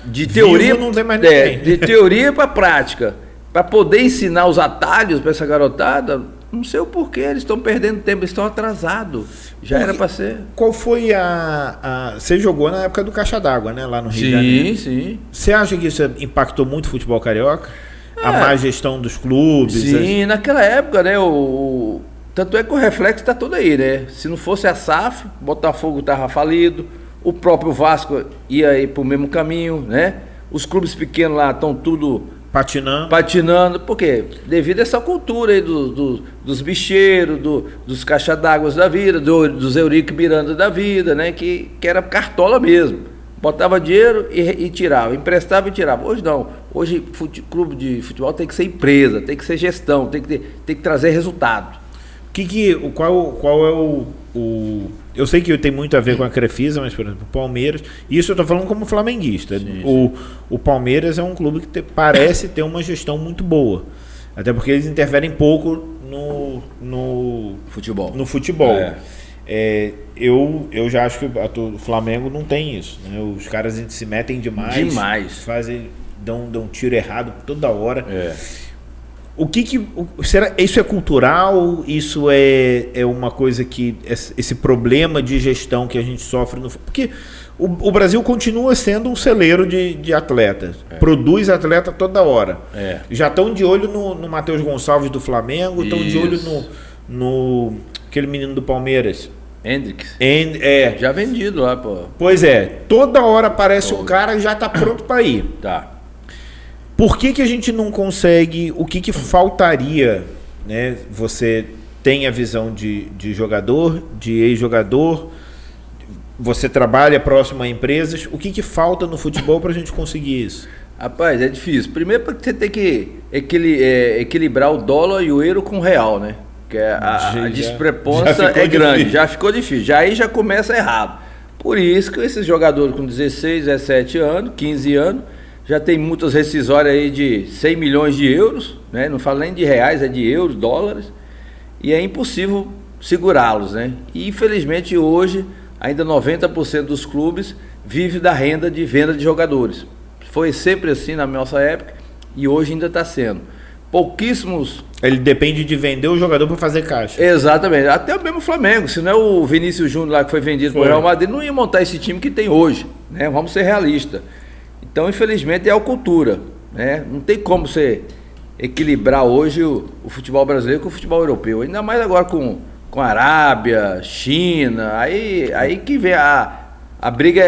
De teoria, não tem mais ninguém. De teoria para prática, para poder ensinar os atalhos para essa garotada? Não sei o porquê, eles estão perdendo tempo, eles estão atrasados. Já era para ser. Qual foi você jogou na época do Caixa d'Água, né? Lá no Rio de Janeiro. Sim. Você acha que isso impactou muito o futebol carioca? A má gestão dos clubes? Sim, naquela época, né? Tanto é que o reflexo está todo aí, né? Se não fosse a SAF, o Botafogo estava falido, o próprio Vasco ia ir para o mesmo caminho, né? Os clubes pequenos lá estão tudo... Patinando, por quê? Devido a essa cultura aí dos bicheiros, dos caixa d'água da vida, dos Eurico Miranda da vida, né? Que era cartola mesmo. Botava dinheiro e tirava, emprestava e tirava. Hoje não. Hoje clube de futebol tem que ser empresa, tem que ser gestão, tem que trazer resultado. Qual é o... Eu sei que tem muito a ver com a Crefisa, mas, por exemplo, o Palmeiras... Isso eu estou falando como flamenguista. Sim. O Palmeiras é um clube que parece ter uma gestão muito boa. Até porque eles interferem pouco no futebol. Eu já acho que o Flamengo não tem isso, né? Os caras se metem demais. Dão dão tiro errado toda hora. Será, isso é cultural? Isso é uma coisa que... Esse problema de gestão que a gente sofre... Porque o Brasil continua sendo um celeiro de atletas. Produz atleta toda hora. Já estão de olho no Matheus Gonçalves do Flamengo, estão de olho no aquele menino do Palmeiras. Hendrix. Já vendido lá, pô. Pois é. Toda hora aparece um cara e já está pronto para ir. Tá. Por que a gente não consegue... O que faltaria, né? Você tem a visão de jogador, de ex-jogador, você trabalha próximo a empresas. O que falta no futebol para a gente conseguir isso? Rapaz, é difícil. Primeiro porque você tem que equilibrar o dólar e o euro com o real, né? Porque a discrepância é grande. Difícil. Já ficou difícil. Aí já começa errado. Por isso que esses jogadores com 16, 17 anos, 15 anos... Já tem multas rescisórias aí de 100 milhões de euros, né? Não falo nem de reais, é de euros, dólares. E é impossível segurá-los, né? E infelizmente hoje, ainda 90% dos clubes vive da renda de venda de jogadores. Foi sempre assim na nossa época e hoje ainda está sendo. Pouquíssimos... Ele depende de vender o jogador para fazer caixa. Exatamente. Até o mesmo Flamengo. Se não é o Vinícius Júnior lá que foi vendido para o Real Madrid, não ia montar esse time que tem hoje, né? Vamos ser realistas. Então, infelizmente, é a cultura, né? Não tem como você equilibrar hoje o futebol brasileiro com o futebol europeu. Ainda mais agora com a Arábia, China. Aí que vem a briga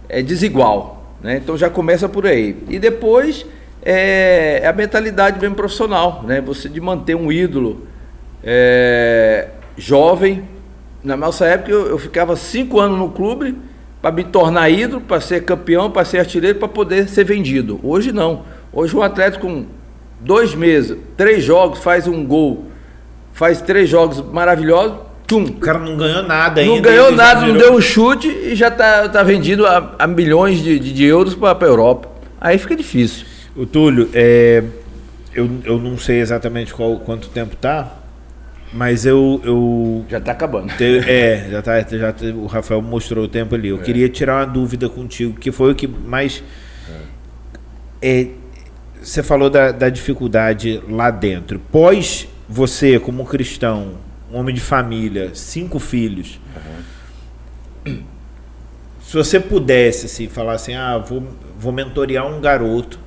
é desigual, né? Então já começa por aí. E depois é a mentalidade mesmo profissional, né? Você de manter um ídolo jovem. Na nossa época eu ficava 5 anos no clube para me tornar ídolo, para ser campeão, para ser artilheiro, para poder ser vendido. Hoje não. Hoje um atleta com 2 meses, 3 jogos, faz um gol, faz 3 jogos maravilhosos, tum. O cara não ganhou nada ainda. Não ganhou nada, não deu um chute e já tá vendido a milhões de euros para a Europa. Aí fica difícil. O Túlio, eu não sei exatamente quanto tempo tá, mas eu já tá acabando. O Rafael mostrou o tempo ali. Eu queria tirar uma dúvida contigo, que foi o que mais... você falou da dificuldade lá dentro. Pós você, como cristão, um homem de família, 5 filhos, se você pudesse assim, falar assim, vou mentorear um garoto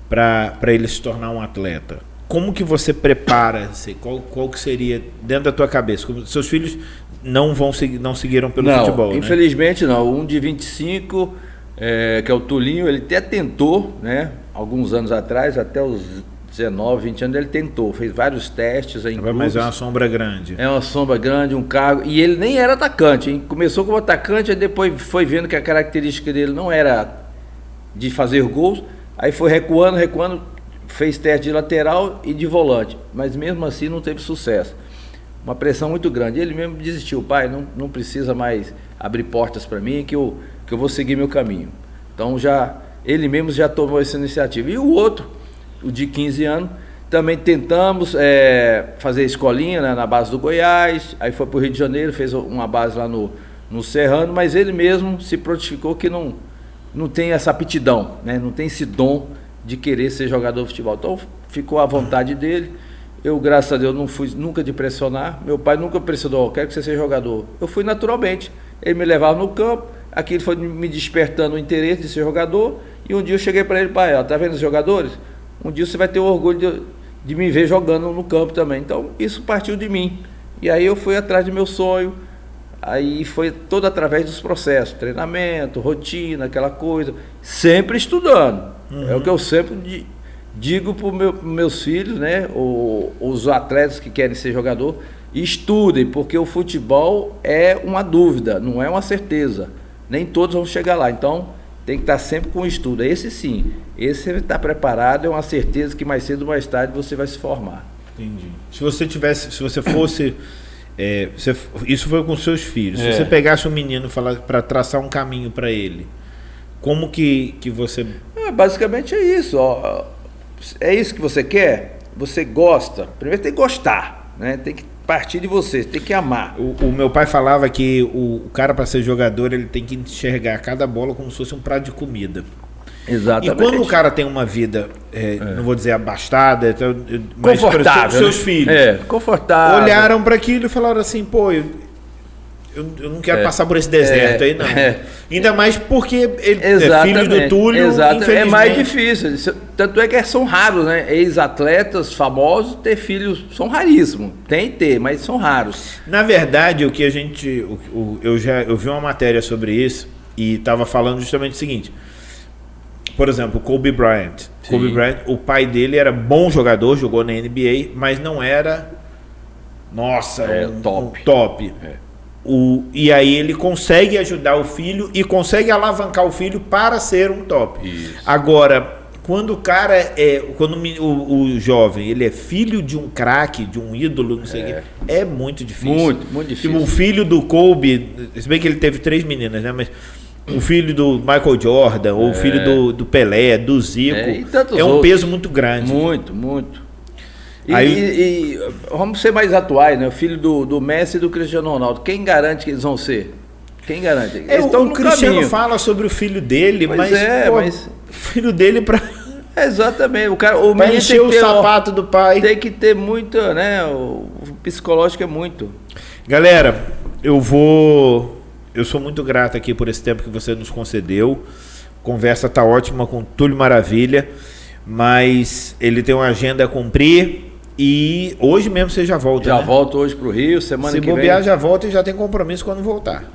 para ele se tornar um atleta, como que você prepara? Qual que seria dentro da tua cabeça? Seus filhos não seguiram pelo futebol, né? Infelizmente não. Um de 25, que é o Tulinho, ele até tentou, né? Alguns anos atrás, até os 19, 20 anos, ele tentou. Fez vários testes em clubes. Mas é uma sombra grande. É uma sombra grande, um cargo. E ele nem era atacante, hein? Começou como atacante, aí depois foi vendo que a característica dele não era de fazer gols. Aí foi recuando, fez teste de lateral e de volante, mas mesmo assim não teve sucesso. Uma pressão muito grande. Ele mesmo desistiu. Pai, não precisa mais abrir portas para mim, que eu vou seguir meu caminho. Então ele mesmo já tomou essa iniciativa. E o outro, o de 15 anos, também tentamos fazer escolinha, né, na base do Goiás, aí foi para o Rio de Janeiro, fez uma base lá no Serrano, mas ele mesmo se prontificou que não tem essa aptidão, né, não tem esse dom de querer ser jogador de futebol. Então ficou à vontade dele. Eu, graças a Deus, não fui nunca de pressionar. Meu pai nunca pressionou, quero que você seja jogador. Eu fui naturalmente. Ele me levava no campo, aquilo foi me despertando o interesse de ser jogador. E um dia eu cheguei para ele, pai, tá vendo os jogadores? Um dia você vai ter o orgulho de me ver jogando no campo também. Então isso partiu de mim. E aí eu fui atrás do meu sonho. Aí foi todo através dos processos, treinamento, rotina, aquela coisa, sempre estudando. É o que eu sempre digo para meus filhos, né, os atletas que querem ser jogador, estudem, porque o futebol é uma dúvida, não é uma certeza. Nem todos vão chegar lá, então tem que estar sempre com estudo. Esse sim, esse está preparado, é uma certeza que mais cedo ou mais tarde você vai se formar. Entendi. Se você fosse... isso foi com seus filhos. Se você pegasse um menino para traçar um caminho para ele, como que você... basicamente é isso. Ó. É isso que você quer? Você gosta? Primeiro tem que gostar, né? Tem que partir de você, tem que amar. O meu pai falava que o cara, para ser jogador, ele tem que enxergar cada bola como se fosse um prato de comida. Exatamente. E quando o cara tem uma vida, não vou dizer abastada, mas confortável, seus filhos confortável. olharam para aquilo e falaram assim, pô, eu não quero passar por esse deserto aí, não. Ainda mais porque ele é filho do Túlio, infelizmente. É mais difícil. Tanto é que são raros, né? Ex-atletas famosos ter filhos, são raríssimos. Tem que ter, mas são raros. Na verdade, o que a gente... Eu vi uma matéria sobre isso e estava falando justamente o seguinte. Por exemplo, Kobe Bryant. Sim. Kobe Bryant, o pai dele era bom jogador, jogou na NBA, mas não era... Nossa, top. E aí ele consegue ajudar o filho e consegue alavancar o filho para ser um top. Isso. Agora, quando o cara quando o jovem, ele é filho de um craque, de um ídolo, não sei o que, é muito difícil. Muito difícil. Tipo, o filho do Kobe, se bem que ele teve 3 meninas, né? Mas o filho do Michael Jordan, ou o filho do Pelé, do Zico, é um peso muito grande. Muito. E vamos ser mais atuais, né? O filho do Messi e do Cristiano Ronaldo. Quem garante que eles vão ser? Quem garante? Eles estão no Cristiano caminho. Fala sobre o filho dele, mas o filho dele exatamente. O menino encher o sapato do pai. Tem que ter muito, né? O psicológico é muito. Galera, eu sou muito grato aqui por esse tempo que você nos concedeu. A conversa tá ótima com o Túlio Maravilha, mas ele tem uma agenda a cumprir. E hoje mesmo você já volta, Já volto hoje pro Rio, semana que vem. Se bobear, já volta e já tem compromisso quando voltar.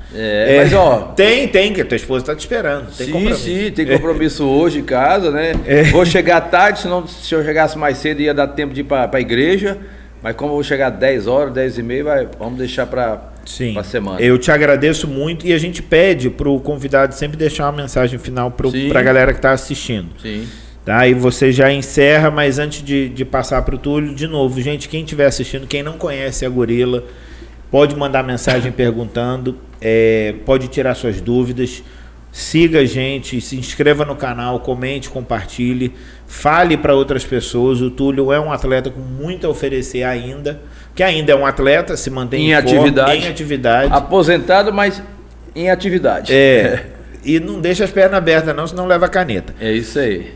Mas ó... Tem, que a tua esposa tá te esperando. Sim, tem compromisso hoje em casa, né? Vou chegar tarde, senão se eu chegasse mais cedo ia dar tempo de ir pra igreja. Mas como eu vou chegar 10 horas, 10 e meia, vamos deixar pra semana. Eu te agradeço muito e a gente pede pro convidado sempre deixar uma mensagem final pra galera que tá assistindo. Sim. Tá? E você já encerra, mas antes de passar para o Túlio, de novo, gente, quem estiver assistindo, quem não conhece a Gorila, pode mandar mensagem perguntando, pode tirar suas dúvidas, siga a gente, se inscreva no canal, comente, compartilhe, fale para outras pessoas. O Túlio é um atleta com muito a oferecer ainda, que ainda é um atleta, se mantém em atividade. Aposentado, mas em atividade. E não deixa as pernas abertas não, senão leva a caneta. É isso aí.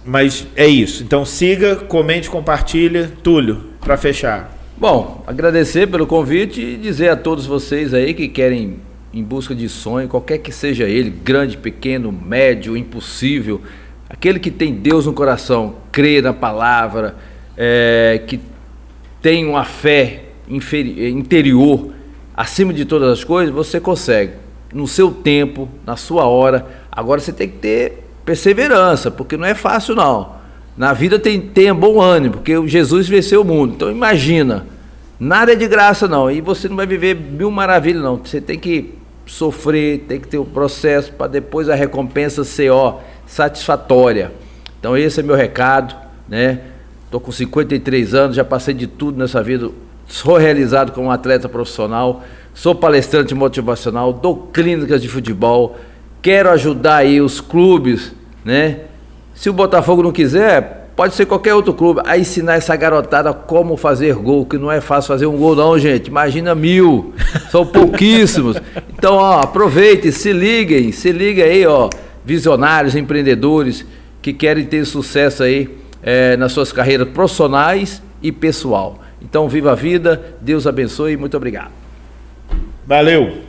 Mas é isso. Então siga, comente, compartilha. Túlio, para fechar. Bom, agradecer pelo convite e dizer a todos vocês aí que querem em busca de sonho, qualquer que seja ele, grande, pequeno, médio, impossível, aquele que tem Deus no coração, crê na palavra, que tem uma fé interior acima de todas as coisas, você consegue. No seu tempo, na sua hora. Agora você tem que ter perseverança, porque não é fácil não. Na vida tenha bom ânimo, porque Jesus venceu o mundo. Então imagina, nada é de graça não, e você não vai viver mil maravilhas não. Você tem que sofrer, tem que ter um processo para depois a recompensa ser satisfatória. Então esse é meu recado, né? Estou com 53 anos, já passei de tudo nessa vida, sou realizado como atleta profissional. Sou palestrante motivacional, dou clínicas de futebol, quero ajudar aí os clubes, né? Se o Botafogo não quiser, pode ser qualquer outro clube, a ensinar essa garotada como fazer gol, que não é fácil fazer um gol não, gente, imagina 1000, são pouquíssimos. Então, aproveitem, se liguem aí, visionários, empreendedores que querem ter sucesso aí nas suas carreiras profissionais e pessoal. Então, viva a vida, Deus abençoe e muito obrigado. Valeu!